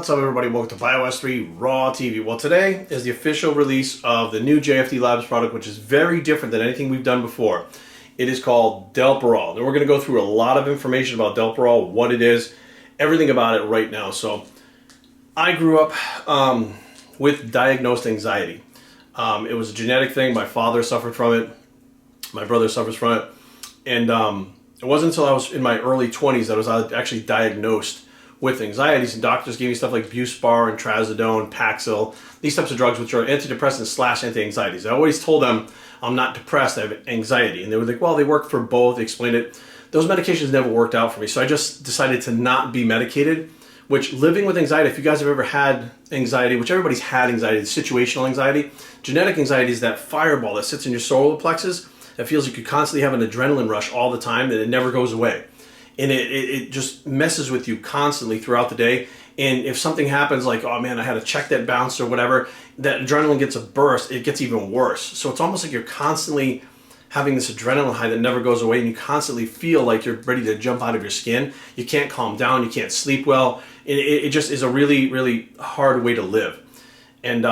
What's up, everybody? Welcome to BioS3 Raw TV. Well, today is the official release of the new GIFD Labs product, which is very different than anything we've done before. It is called DLPAROL, and we're going to go through a lot of information about DLPAROL, what it is, everything about it right now. So, I grew up with diagnosed anxiety. It was a genetic thing. My father suffered from it. My brother suffers from it. And it wasn't until I was in my early 20s that I was actually diagnosed with anxieties, and doctors gave me stuff like Buspar and Trazodone, Paxil, these types of drugs which are antidepressants / anti-anxieties. I always told them I'm not depressed, I have anxiety. And they were like, well, they work for both. They explained it. Those medications never worked out for me, so I just decided to not be medicated, which living with anxiety, if you guys have ever had anxiety, which everybody's had anxiety, situational anxiety, genetic anxiety is that fireball that sits in your solar plexus that feels like you constantly have an adrenaline rush all the time and it never goes away. And it just messes with you constantly throughout the day. And if something happens like, oh man, I had a check that bounced or whatever, that adrenaline gets a burst, it gets even worse. So it's almost like you're constantly having this adrenaline high that never goes away, and you constantly feel like you're ready to jump out of your skin. You can't calm down, you can't sleep well. It just is a really, really hard way to live. And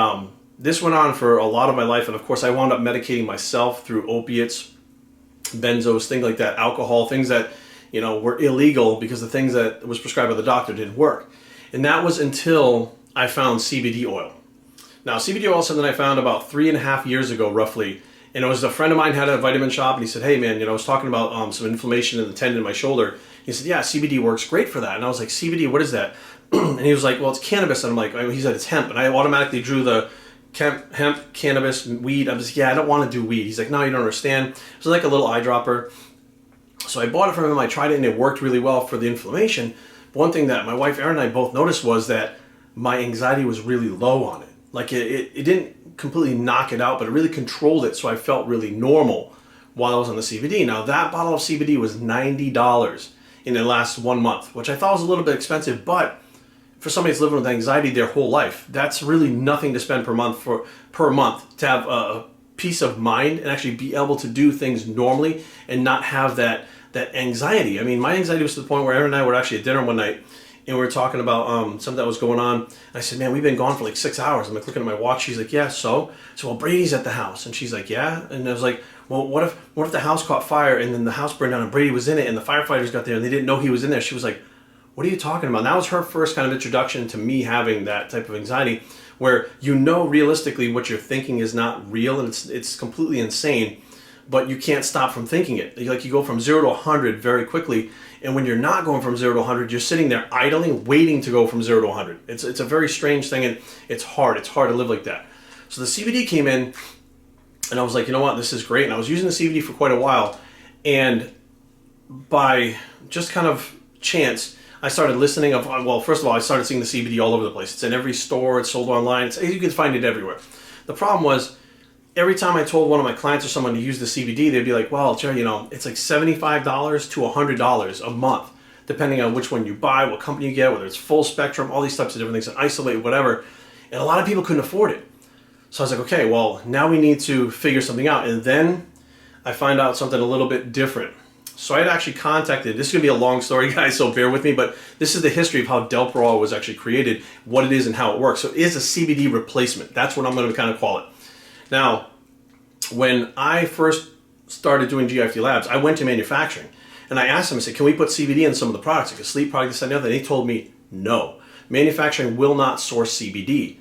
this went on for a lot of my life, and of course I wound up medicating myself through opiates, benzos, things like that, alcohol, things that were illegal because the things that was prescribed by the doctor didn't work. And that was until I found CBD oil. Now, CBD oil is something I found about 3.5 years ago, roughly. And it was a friend of mine had a vitamin shop, and he said, hey man, I was talking about some inflammation in the tendon in my shoulder. He said, yeah, CBD works great for that. And I was like, CBD, what is that? And he was like, well, it's cannabis. And I'm like, he said, it's hemp. And I automatically drew the hemp, cannabis, weed. I was like, yeah, I don't want to do weed. He's like, no, you don't understand. It was like a little eyedropper. So I bought it from him, I tried it, and it worked really well for the inflammation. But one thing that my wife Erin and I both noticed was that my anxiety was really low on it. Like it didn't completely knock it out, but it really controlled it, so I felt really normal while I was on the CBD. Now that bottle of CBD was $90 in the last 1 month, which I thought was a little bit expensive, but for somebody that's living with anxiety their whole life, that's really nothing to spend per month to have a peace of mind and actually be able to do things normally and not have that anxiety. I mean, my anxiety was to the point where Erin and I were actually at dinner one night and we were talking about something that was going on. And I said, man, we've been gone for like 6 hours. I'm like looking at my watch. She's like, yeah, so? So, well, Brady's at the house. And she's like, yeah? And I was like, well, what if the house caught fire and then the house burned down and Brady was in it and the firefighters got there and they didn't know he was in there? She was like, what are you talking about? And that was her first kind of introduction to me having that type of anxiety, where realistically what you're thinking is not real and it's completely insane, but you can't stop from thinking it. Like you go from 0 to 100 very quickly, and when you're not going from 0 to 100, you're sitting there idling, waiting to go from 0 to 100. It's a very strange thing, and it's hard to live like that. So the CBD came in, and I was like, you know what, this is great. And I was using the CBD for quite a while, and by just kind of chance, I started listening first of all, I started seeing the CBD all over the place. It's in every store, it's sold online, you can find it everywhere. The problem was, every time I told one of my clients or someone to use the CBD, they'd be like, well, Jerry, it's like $75 to $100 a month, depending on which one you buy, what company you get, whether it's full spectrum, all these types of different things, and isolate, whatever. And a lot of people couldn't afford it. So I was like, okay, well, now we need to figure something out. And then I find out something a little bit different. So I had actually contacted, this is going to be a long story, guys, so bear with me, but this is the history of how DLPAROL was actually created, what it is and how it works. So it is a CBD replacement. That's what I'm going to kind of call it. Now, when I first started doing GIFD Labs, I went to manufacturing, and I asked them, I said, can we put CBD in some of the products, like a sleep product, this and the other? And they told me, no. Manufacturing will not source CBD.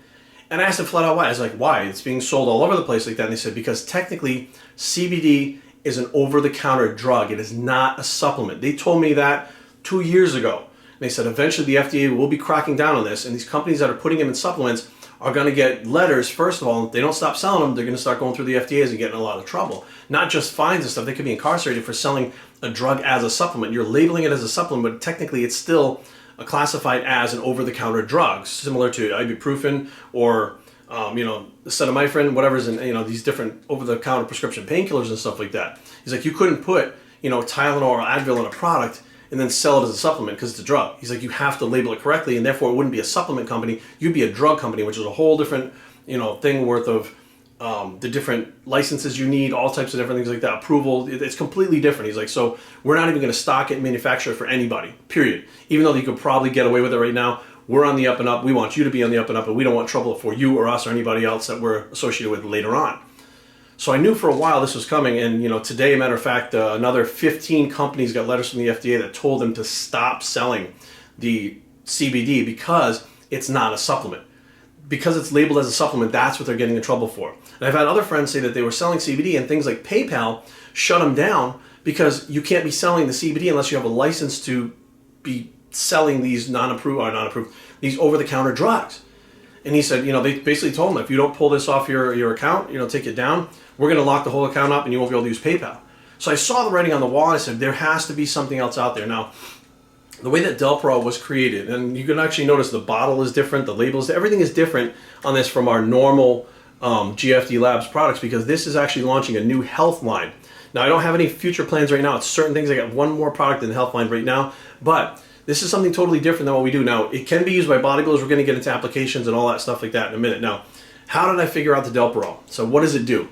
And I asked them flat out why. I was like, why? It's being sold all over the place like that. And they said, because technically, CBD is an over-the-counter drug. It is not a supplement. They told me that 2 years ago. And they said eventually the FDA will be cracking down on this, and these companies that are putting them in supplements are going to get letters. First of all, if they don't stop selling them, they're going to start going through the FDAs and getting in a lot of trouble. Not just fines and stuff. They could be incarcerated for selling a drug as a supplement. You're labeling it as a supplement, but technically it's still classified as an over-the-counter drug, similar to ibuprofen or acetaminophen, whatever's in, these different over-the-counter prescription painkillers and stuff like that. He's like, you couldn't put, Tylenol or Advil in a product and then sell it as a supplement because it's a drug. He's like, you have to label it correctly, and therefore it wouldn't be a supplement company. You'd be a drug company, which is a whole different, thing worth of the different licenses you need, all types of different things like that, approval. It's completely different. He's like, so we're not even going to stock it and manufacture it for anybody, period. Even though you could probably get away with it right now, we're on the up and up. We want you to be on the up and up, and we don't want trouble for you or us or anybody else that we're associated with later on. So I knew for a while this was coming, and today, matter of fact, another 15 companies got letters from the FDA that told them to stop selling the CBD because it's not a supplement. Because it's labeled as a supplement, that's what they're getting in trouble for. And I've had other friends say that they were selling CBD and things like PayPal shut them down because you can't be selling the CBD unless you have a license to be selling these these over-the-counter drugs. And he said, they basically told him, if you don't pull this off your account, take it down, we're going to lock the whole account up and you won't be able to use PayPal. So I saw the writing on the wall and I said, there has to be something else out there. Now, the way that DLPAROL was created, and you can actually notice the bottle is different, the labels, everything is different on this from our normal GIFD Labs products, because this is actually launching a new health line. Now, I don't have any future plans right now. It's certain things. I got one more product in the health line right now, but this is something totally different than what we do. Now, it can be used by bodybuilders. We're going to get into applications and all that stuff like that in a minute. Now, how did I figure out the DLPAROL? So what does it do?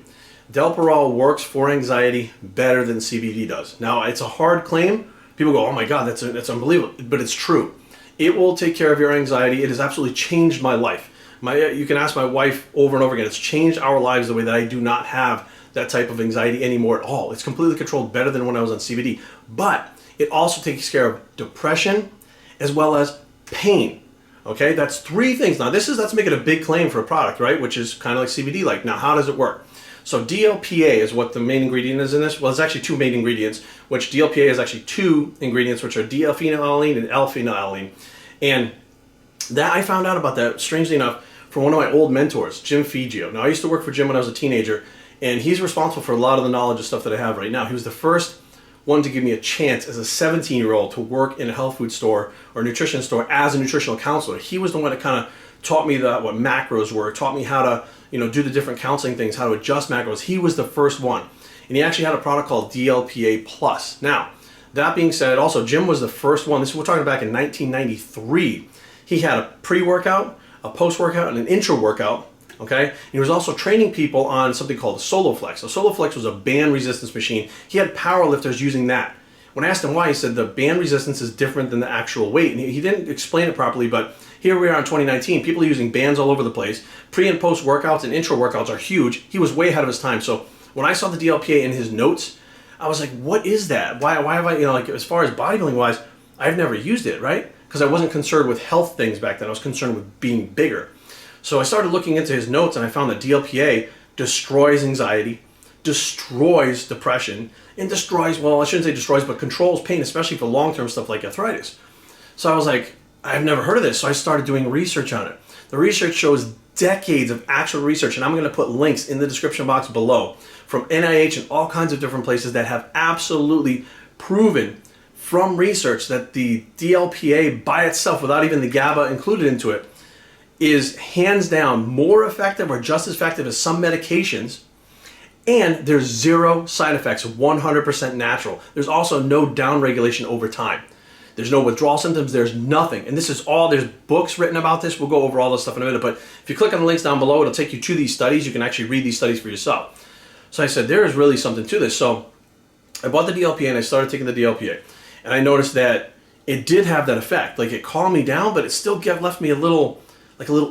DLPAROL works for anxiety better than CBD does. Now, it's a hard claim. People go, oh my God, that's unbelievable, but it's true. It will take care of your anxiety. It has absolutely changed my life. You can ask my wife over and over again. It's changed our lives the way that I do not have that type of anxiety anymore at all. It's completely controlled, better than when I was on CBD. But it also takes care of depression as well as pain. Okay, that's three things. Now that's making a big claim for a product, right? Which is kind of like CBD-like. Now, how does it work? So DLPA is what the main ingredient is in this. Well, it's actually two main ingredients, which DLPA is actually two ingredients, which are D-phenylalanine and L-phenylalanine. And that I found out about that, strangely enough, from one of my old mentors, Jim Figio. Now, I used to work for Jim when I was a teenager, and he's responsible for a lot of the knowledge of stuff that I have right now. He was the first one to give me a chance as a 17-year-old to work in a health food store or nutrition store as a nutritional counselor. He was the one that kind of taught me what macros were, taught me how to do the different counseling things, how to adjust macros. He was the first one. And he actually had a product called DLPA Plus. Now, that being said, also Jim was the first one. We're talking back in 1993. He had a pre-workout, a post-workout, and an intra-workout. Okay? And he was also training people on something called a SoloFlex. So SoloFlex was a band resistance machine. He had power lifters using that. When I asked him why, he said the band resistance is different than the actual weight. And he didn't explain it properly, but here we are in 2019. People are using bands all over the place. Pre and post workouts and intro workouts are huge. He was way ahead of his time. So when I saw the DLPA in his notes, I was like, what is that? Why have I, as far as bodybuilding wise, I've never used it, right? Because I wasn't concerned with health things back then. I was concerned with being bigger. So I started looking into his notes and I found that DLPA destroys anxiety, destroys depression, and destroys, well, I shouldn't say destroys, but controls pain, especially for long-term stuff like arthritis. So I was like, I've never heard of this. So I started doing research on it. The research shows decades of actual research, and I'm going to put links in the description box below from NIH and all kinds of different places that have absolutely proven from research that the DLPA by itself, without even the GABA included into it, is hands down more effective or just as effective as some medications, and there's zero side effects, 100% natural. There's also no downregulation over time. There's no withdrawal symptoms, there's nothing. And this is all, there's books written about this. We'll go over all this stuff in a minute, but if you click on the links down below, it'll take you to these studies. You can actually read these studies for yourself. So I said, there is really something to this. So I bought the DLPA and I started taking the DLPA. And I noticed that it did have that effect. Like it calmed me down, but it still left me a little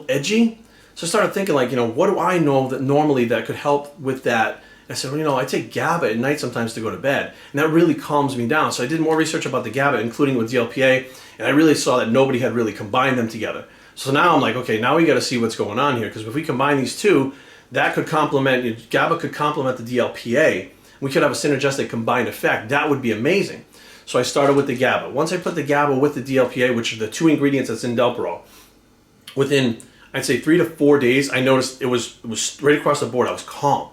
edgy. So I started thinking what do I know that normally that could help with that? I said, well, I take GABA at night sometimes to go to bed, and that really calms me down. So I did more research about the GABA, including with DLPA, and I really saw that nobody had really combined them together. So now I'm like, okay, now we got to see what's going on here, because if we combine these two, that could complement, GABA could complement the DLPA. We could have a synergistic combined effect. That would be amazing. So I started with the GABA. Once I put the GABA with the DLPA, which are the two ingredients that's in DLPAROL, within, I'd say 3 to 4 days, I noticed it was straight across the board. I was calm.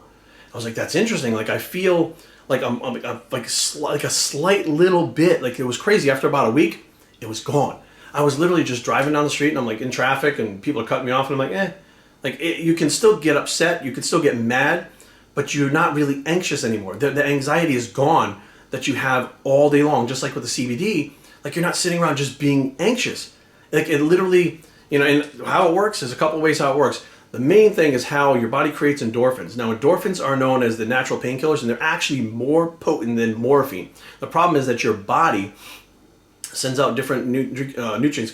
I was like, that's interesting. Like I feel like I'm like a slight little bit, like it was crazy. After about a week, it was gone. I was literally just driving down the street and I'm like in traffic and people are cutting me off and I'm like, you can still get upset, you can still get mad, but you're not really anxious anymore. The anxiety is gone that you have all day long, just like with the CBD. Like you're not sitting around just being anxious. Like it literally, and how it works is a couple ways how it works. The main thing is how your body creates endorphins. Now, endorphins are known as the natural painkillers, and they're actually more potent than morphine. The problem is that your body sends out different nutrients,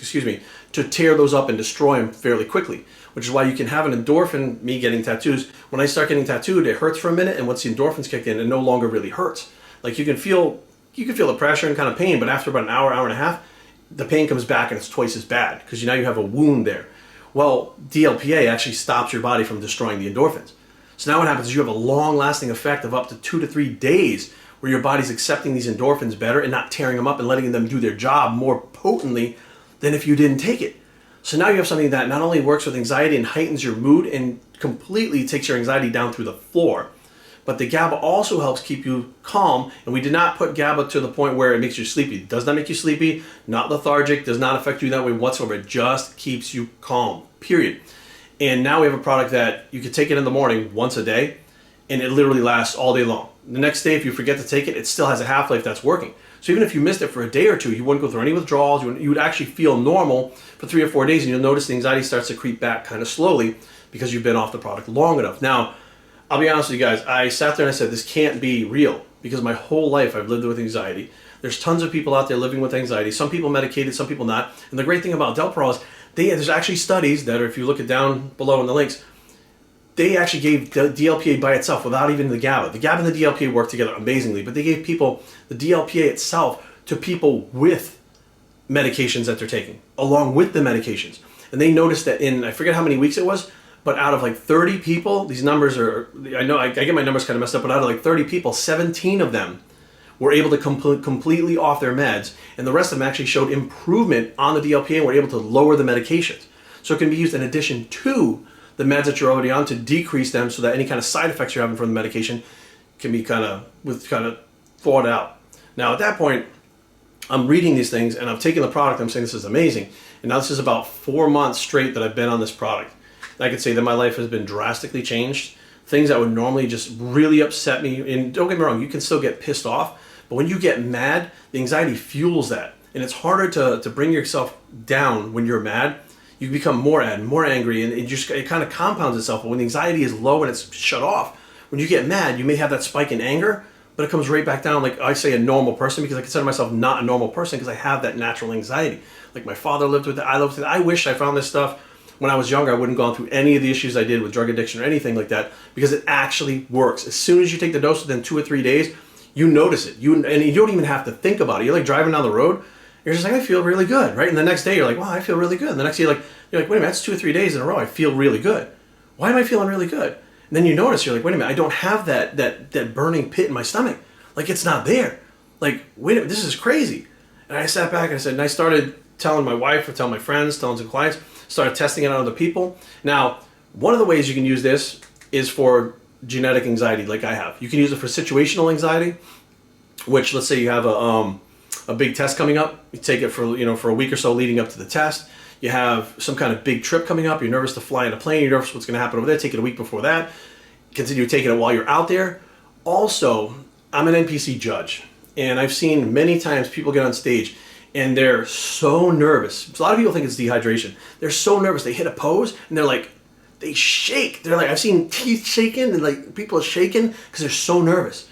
to tear those up and destroy them fairly quickly, which is why you can have an endorphin. Me getting tattoos, when I start getting tattooed, it hurts for a minute, and once the endorphins kick in, it no longer really hurts. Like you can feel the pressure and kind of pain, but after about an hour, hour and a half, the pain comes back and it's twice as bad because now you have a wound there. Well, DLPA actually stops your body from destroying the endorphins. So now what happens is you have a long-lasting effect of up to 2 to 3 days where your body's accepting these endorphins better and not tearing them up and letting them do their job more potently than if you didn't take it. So now you have something that not only works with anxiety and heightens your mood and completely takes your anxiety down through the floor, but the GABA also helps keep you calm. And we did not put GABA to the point where it makes you sleepy. It does not make you sleepy, not lethargic, does not affect you that way whatsoever. It just keeps you calm, period. And now we have a product that you can take it in the morning once a day, and it literally lasts all day long. The next day, if you forget to take it, it still has a half-life that's working. So even if you missed it for a day or two, you wouldn't go through any withdrawals. You would actually feel normal for 3 or 4 days, and you'll notice the anxiety starts to creep back kind of slowly because you've been off the product long enough. Now, I'll be honest with you guys, I sat there and I said, this can't be real, because my whole life I've lived with anxiety. There's tons of people out there living with anxiety. Some people medicated, some people not. And the great thing about DLPAROL is there's actually studies that are, if you look it down below in the links, they actually gave the DLPA by itself without even the GABA. The GABA and the DLPA work together amazingly, but they gave people the DLPA itself to people with medications that they're taking, along with the medications. And they noticed that in, I forget how many weeks it was, but out of like 30 people, these numbers are, I know I get my numbers kind of messed up, but out of like 30 people, 17 of them were able to completely off their meds, and the rest of them actually showed improvement on the DLPA and were able to lower the medications. So it can be used in addition to the meds that you're already on to decrease them, so that any kind of side effects you're having from the medication can be kind of thought out. Now at that point, I'm reading these things and I'm taking the product, I'm saying this is amazing. And now this is about 4 months straight that I've been on this product. And I could say that my life has been drastically changed. Things that would normally just really upset me, and don't get me wrong, you can still get pissed off, but when you get mad, the anxiety fuels that. And it's harder to bring yourself down when you're mad. You become more angry, and it kind of compounds itself. But when the anxiety is low and it's shut off, when you get mad, you may have that spike in anger, but it comes right back down, like I say, a normal person, because I consider myself not a normal person because I have that natural anxiety. Like my father lived with it, I lived with it. I wish I found this stuff when I was younger. I wouldn't have gone through any of the issues I did with drug addiction or anything like that, because it actually works. As soon as you take the dose within 2 or 3 days, you notice it. And you don't even have to think about it. You're like driving down the road, you're just like, I feel really good, right? And the next day you're like, wow, I feel really good. And the next day you're like, wait a minute, that's 2 or 3 days in a row, I feel really good. Why am I feeling really good? And then you notice, you're like, wait a minute, I don't have that burning pit in my stomach. Like, it's not there. Like, wait a minute, this is crazy. And I sat back and I said, and I started telling my wife, or telling my friends, telling some clients, started testing it on other people. Now, one of the ways you can use this is for genetic anxiety, like I have. You can use it for situational anxiety, which, let's say you have a big test coming up. You take it for a week or so leading up to the test. You have some kind of big trip coming up. You're nervous to fly in a plane. You're nervous what's going to happen over there. Take it a week before that. Continue taking it while you're out there. Also, I'm an NPC judge, and I've seen many times people get on stage and they're so nervous. So a lot of people think it's dehydration. They're so nervous. They hit a pose and they're like, they shake. They're like, I've seen teeth shaking, and like people are shaking because they're so nervous.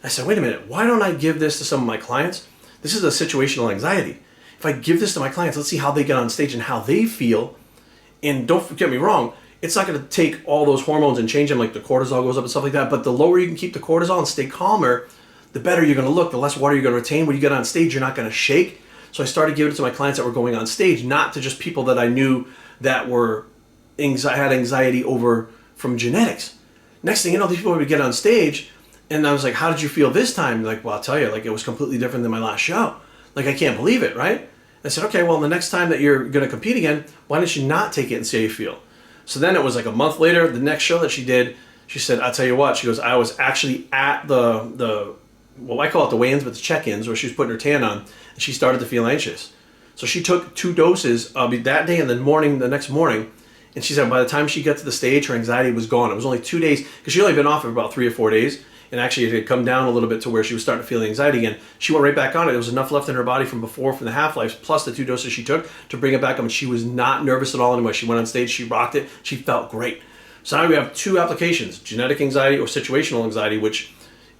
I said, wait a minute, why don't I give this to some of my clients? This is a situational anxiety. If I give this to my clients, let's see how they get on stage and how they feel. And don't get me wrong, it's not going to take all those hormones and change them, like the cortisol goes up and stuff like that, but the lower you can keep the cortisol and stay calmer, the better you're going to look, the less water you're going to retain. When you get on stage, you're not going to shake. So I started giving it to my clients that were going on stage, not to just people that I knew that had anxiety over from genetics. Next thing you know, these people would get on stage, and I was like, how did you feel this time? Like, well, I'll tell you, like, it was completely different than my last show. Like, I can't believe it, right? I said, okay, well, the next time that you're going to compete again, why don't you not take it and see how you feel? So then it was like a month later, the next show that she did, she said, I'll tell you what, she goes, I was actually at well, I call it the weigh-ins, but the check-ins, where she was putting her tan on, and she started to feel anxious. So she took 2 doses that day and the next morning, and she said by the time she got to the stage, her anxiety was gone. It was only 2 days, because she'd only been off for about 3 or 4 days, and actually it had come down a little bit to where she was starting to feel anxiety again. She went right back on it. There was enough left in her body from before, from the half-lives, plus the 2 doses she took to bring it back up, and she was not nervous at all anymore. She went on stage, she rocked it, she felt great. So now we have 2 applications, genetic anxiety or situational anxiety, which,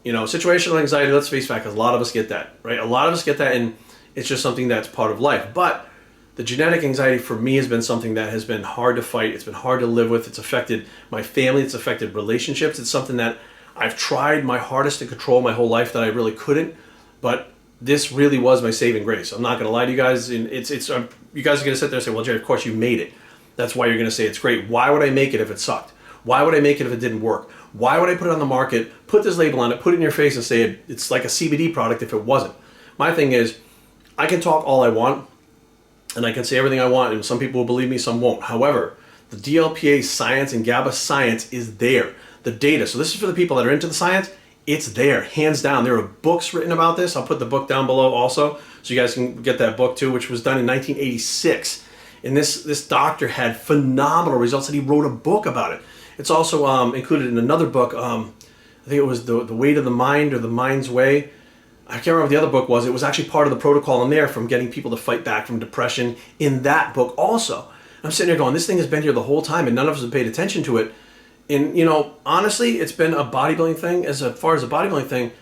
situational anxiety, let's face fact, because a lot of us get that, right? A lot of us get that, and It's just something that's part of life. But the genetic anxiety for me has been something that has been hard to fight. It's been hard to live with. It's affected my family. It's affected relationships. It's something that I've tried my hardest to control my whole life that I really couldn't. But this really was my saving grace. I'm not going to lie to you guys. You guys are going to sit there and say, well, Jerry, of course you made it. That's why you're going to say it's great. Why would I make it if it sucked? Why would I make it if it didn't work? Why would I put it on the market, put this label on it, put it in your face and say it's like a CBD product if it wasn't? My thing is, I can talk all I want and I can say everything I want, and some people will believe me, some won't. However, the DLPA science and GABA science is there. The data, so this is for the people that are into the science, it's there, hands down. There are books written about this. I'll put the book down below also, so you guys can get that book too, which was done in 1986. And this doctor had phenomenal results, and he wrote a book about it. It's also included in another book. I think it was the Weight of the Mind or The Mind's Way. I can't remember what the other book was. It was actually part of the protocol in there from getting people to fight back from depression in that book also. I'm sitting there going, this thing has been here the whole time and none of us have paid attention to it. And, you know, honestly, it's been a bodybuilding thing. As far as a bodybuilding thing,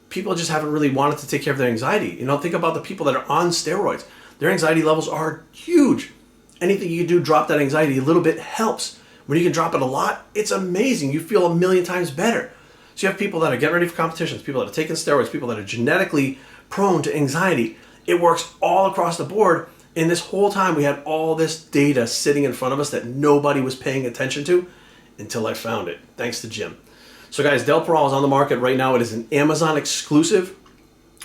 people just haven't really wanted to take care of their anxiety. You know, think about the people that are on steroids. Their anxiety levels are huge. Anything you do, drop that anxiety a little bit helps. When you can drop it a lot, it's amazing. You feel a million times better. So you have people that are getting ready for competitions, people that are taking steroids, people that are genetically prone to anxiety. It works all across the board. And this whole time we had all this data sitting in front of us that nobody was paying attention to until I found it, thanks to Jim. So guys, DLPAROL is on the market right now. It is an Amazon exclusive.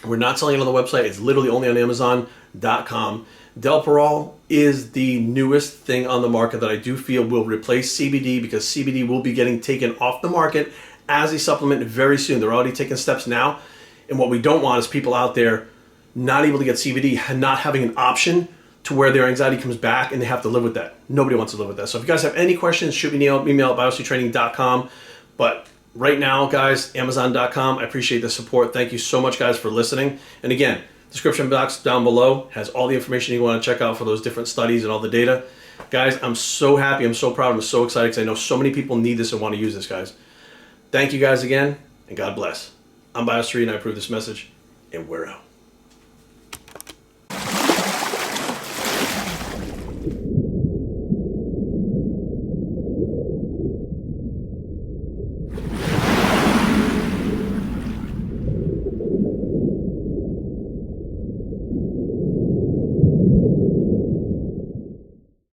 We're not selling it on the website. It's literally only on Amazon.com. DLPAROL is the newest thing on the market that I do feel will replace CBD, because CBD will be getting taken off the market as a supplement very soon. They're already taking steps now. And what we don't want is people out there not able to get CBD and not having an option to where their anxiety comes back and they have to live with that. Nobody wants to live with that. So if you guys have any questions, shoot me an email at biocitytraining.com. But right now, guys, Amazon.com, I appreciate the support. Thank you so much, guys, for listening. And again, description box down below has all the information you want to check out for those different studies and all the data. Guys, I'm so happy, I'm so proud, I'm so excited because I know so many people need this and want to use this, guys. Thank you guys again, and God bless. I'm Bios3 and I approve this message, and we're out.